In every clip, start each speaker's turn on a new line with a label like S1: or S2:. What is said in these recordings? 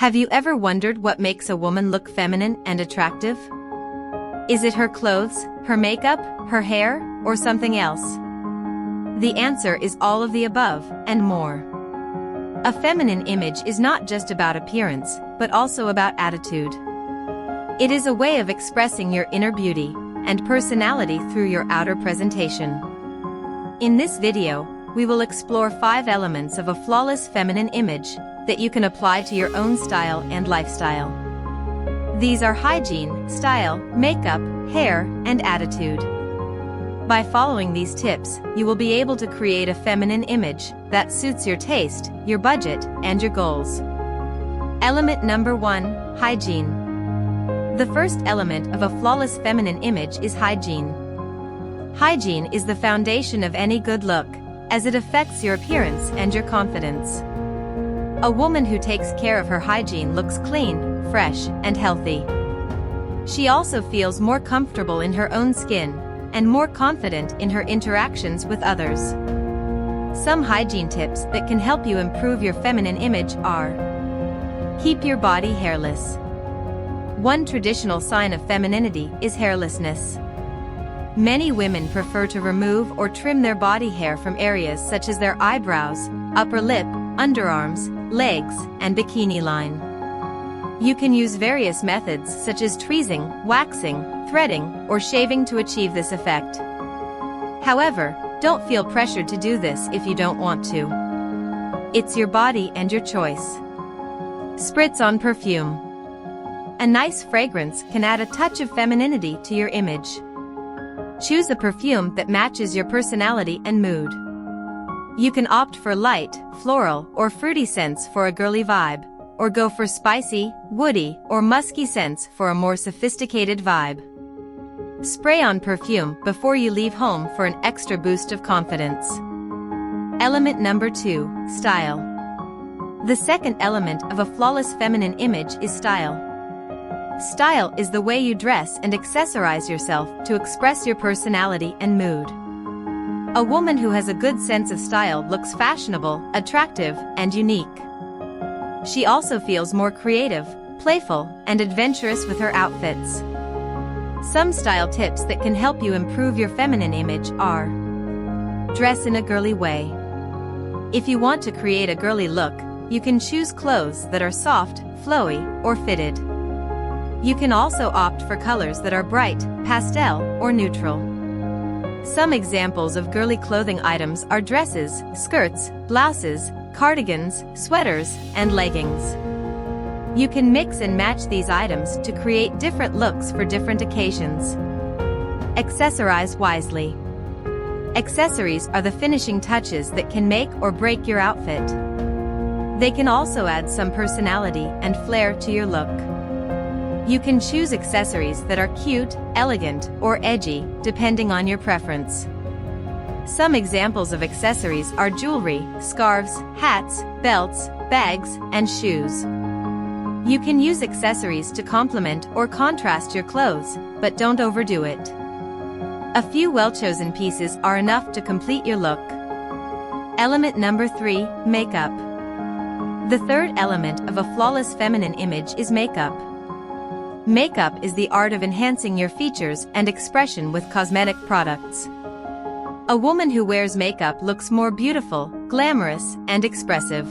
S1: Have you ever wondered what makes a woman look feminine and attractive? Is it her clothes, her makeup, her hair, or something else? The answer is all of the above, and more. A feminine image is not just about appearance, but also about attitude. It is a way of expressing your inner beauty and personality through your outer presentation. In this video, we will explore 5 elements of a flawless feminine image that you can apply to your own style and lifestyle. These are hygiene, style, makeup, hair, and attitude. By following these tips, you will be able to create a feminine image that suits your taste, your budget, and your goals. Element number 1, hygiene. The first element of a flawless feminine image is hygiene. Hygiene is the foundation of any good look, as it affects your appearance and your confidence. A woman who takes care of her hygiene looks clean, fresh, and healthy. She also feels more comfortable in her own skin and more confident in her interactions with others. Some hygiene tips that can help you improve your feminine image are: keep your body hairless. One traditional sign of femininity is hairlessness. Many women prefer to remove or trim their body hair from areas such as their eyebrows, upper lip, underarms, legs, and bikini line. You can use various methods such as tweezing, waxing, threading, or shaving to achieve this effect. However, don't feel pressured to do this if you don't want to. It's your body and your choice. Spritz on perfume. A nice fragrance can add a touch of femininity to your image. Choose a perfume that matches your personality and mood. You can opt for light, floral, or fruity scents for a girly vibe, or go for spicy, woody, or musky scents for a more sophisticated vibe. Spray on perfume before you leave home for an extra boost of confidence. Element number 2, style. The second element of a flawless feminine image is style. Style is the way you dress and accessorize yourself to express your personality and mood. A woman who has a good sense of style looks fashionable, attractive, and unique. She also feels more creative, playful, and adventurous with her outfits. Some style tips that can help you improve your feminine image are: dress in a girly way. If you want to create a girly look, you can choose clothes that are soft, flowy, or fitted. You can also opt for colors that are bright, pastel, or neutral. Some examples of girly clothing items are dresses, skirts, blouses, cardigans, sweaters, and leggings. You can mix and match these items to create different looks for different occasions. Accessorize wisely. Accessories are the finishing touches that can make or break your outfit. They can also add some personality and flair to your look. You can choose accessories that are cute, elegant, or edgy, depending on your preference. Some examples of accessories are jewelry, scarves, hats, belts, bags, and shoes. You can use accessories to complement or contrast your clothes, but don't overdo it. A few well-chosen pieces are enough to complete your look. Element number 3, makeup. The third element of a flawless feminine image is makeup. Makeup is the art of enhancing your features and expression with cosmetic products. A woman who wears makeup looks more beautiful, glamorous, and expressive.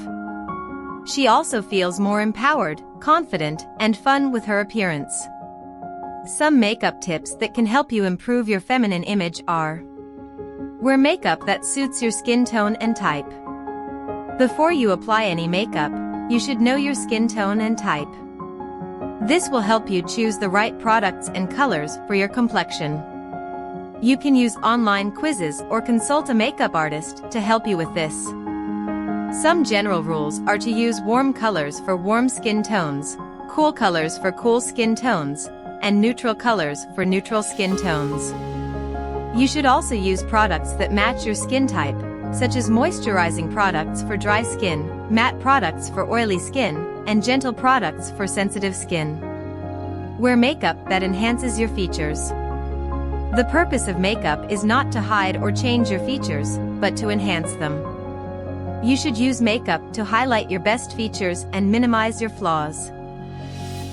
S1: She also feels more empowered, confident, and fun with her appearance. Some makeup tips that can help you improve your feminine image are: wear makeup that suits your skin tone and type. Before you apply any makeup, you should know your skin tone and type. This will help you choose the right products and colors for your complexion. You can use online quizzes or consult a makeup artist to help you with this. Some general rules are to use warm colors for warm skin tones, cool colors for cool skin tones, and neutral colors for neutral skin tones. You should also use products that match your skin type, such as moisturizing products for dry skin, matte products for oily skin, and gentle products for sensitive skin. Wear makeup that enhances your features. The purpose of makeup is not to hide or change your features, but to enhance them. You should use makeup to highlight your best features and minimize your flaws.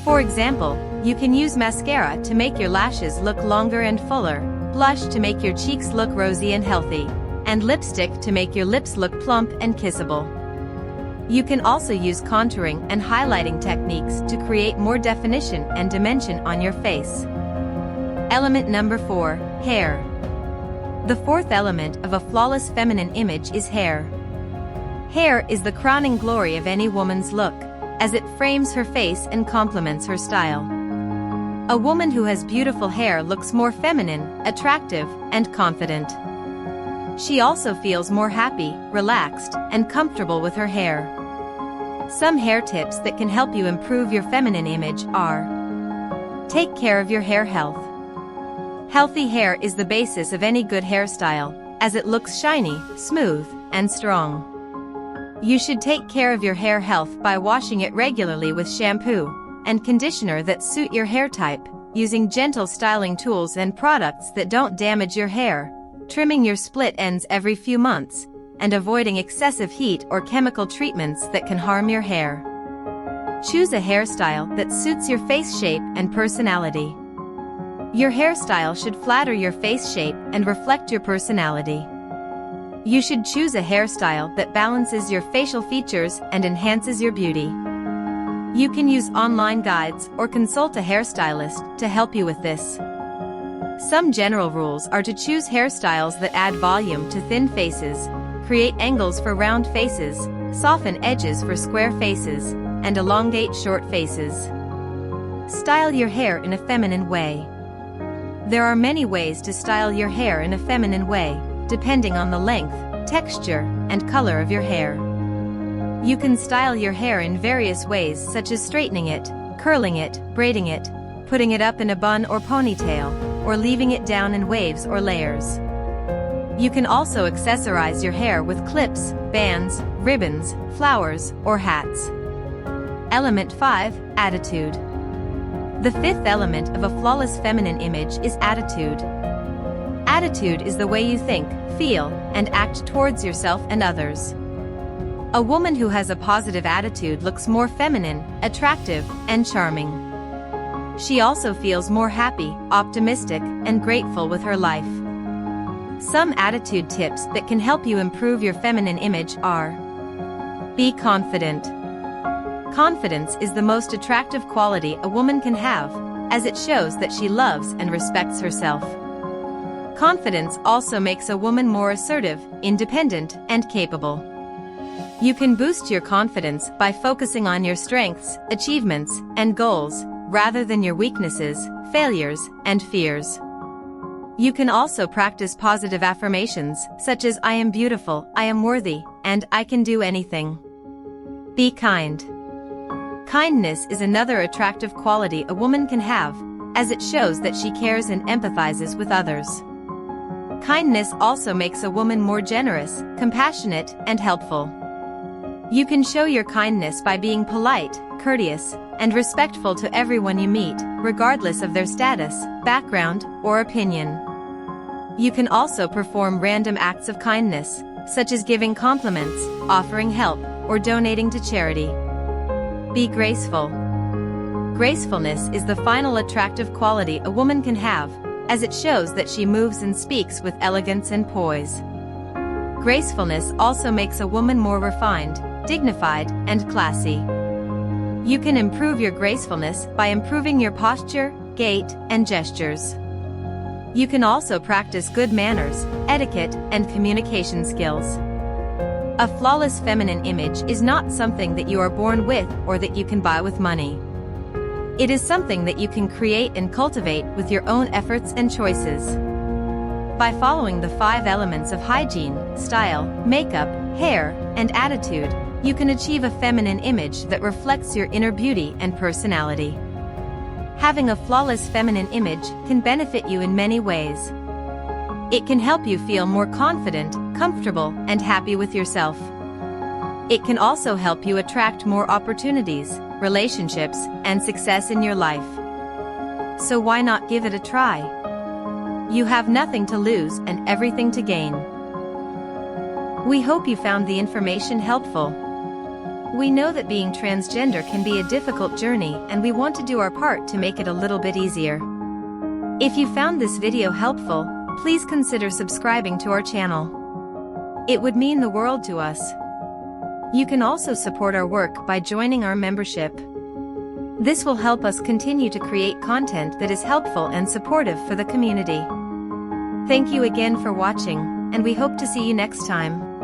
S1: For example, you can use mascara to make your lashes look longer and fuller, blush to make your cheeks look rosy and healthy, and lipstick to make your lips look plump and kissable. You can also use contouring and highlighting techniques to create more definition and dimension on your face. Element number 4, hair. The fourth element of a flawless feminine image is hair. Hair is the crowning glory of any woman's look, as it frames her face and complements her style. A woman who has beautiful hair looks more feminine, attractive, and confident. She also feels more happy, relaxed, and comfortable with her hair. Some hair tips that can help you improve your feminine image are: take care of your hair health. Healthy hair is the basis of any good hairstyle, as it looks shiny, smooth, and strong. You should take care of your hair health by washing it regularly with shampoo and conditioner that suit your hair type, using gentle styling tools and products that don't damage your hair, trimming your split ends every few months, and avoiding excessive heat or chemical treatments that can harm your hair. Choose a hairstyle that suits your face shape and personality. Your hairstyle should flatter your face shape and reflect your personality. You should choose a hairstyle that balances your facial features and enhances your beauty. You can use online guides or consult a hairstylist to help you with this. Some general rules are to choose hairstyles that add volume to thin faces, create angles for round faces, soften edges for square faces, and elongate short faces. Style your hair in a feminine way. There are many ways to style your hair in a feminine way, depending on the length, texture, and color of your hair. You can style your hair in various ways, such as straightening it, curling it, braiding it, putting it up in a bun or ponytail, or leaving it down in waves or layers. You can also accessorize your hair with clips, bands, ribbons, flowers, or hats. Element 5, attitude. The fifth element of a flawless feminine image is attitude. Attitude is the way you think, feel, and act towards yourself and others. A woman who has a positive attitude looks more feminine, attractive, and charming. She also feels more happy, optimistic, and grateful with her life. Some attitude tips that can help you improve your feminine image are: be confident. Confidence is the most attractive quality a woman can have, as it shows that she loves and respects herself. Confidence also makes a woman more assertive, independent, and capable. You can boost your confidence by focusing on your strengths, achievements, and goals, rather than your weaknesses, failures, and fears. You can also practice positive affirmations, such as "I am beautiful, I am worthy, and I can do anything." Be kind. Kindness is another attractive quality a woman can have, as it shows that she cares and empathizes with others. Kindness also makes a woman more generous, compassionate, and helpful. You can show your kindness by being polite, courteous, and respectful to everyone you meet, regardless of their status, background, or opinion. You can also perform random acts of kindness, such as giving compliments, offering help, or donating to charity. Be graceful. Gracefulness is the final attractive quality a woman can have, as it shows that she moves and speaks with elegance and poise. Gracefulness also makes a woman more refined, dignified, and classy. You can improve your gracefulness by improving your posture, gait, and gestures. You can also practice good manners, etiquette, and communication skills. A flawless feminine image is not something that you are born with or that you can buy with money. It is something that you can create and cultivate with your own efforts and choices. By following the 5 elements of hygiene, style, makeup, hair, and attitude, you can achieve a feminine image that reflects your inner beauty and personality. Having a flawless feminine image can benefit you in many ways. It can help you feel more confident, comfortable, and happy with yourself. It can also help you attract more opportunities, relationships, and success in your life. So why not give it a try? You have nothing to lose and everything to gain. We hope you found the information helpful. We know that being transgender can be a difficult journey, and we want to do our part to make it a little bit easier. If you found this video helpful, please consider subscribing to our channel. It would mean the world to us. You can also support our work by joining our membership. This will help us continue to create content that is helpful and supportive for the community. Thank you again for watching, and we hope to see you next time.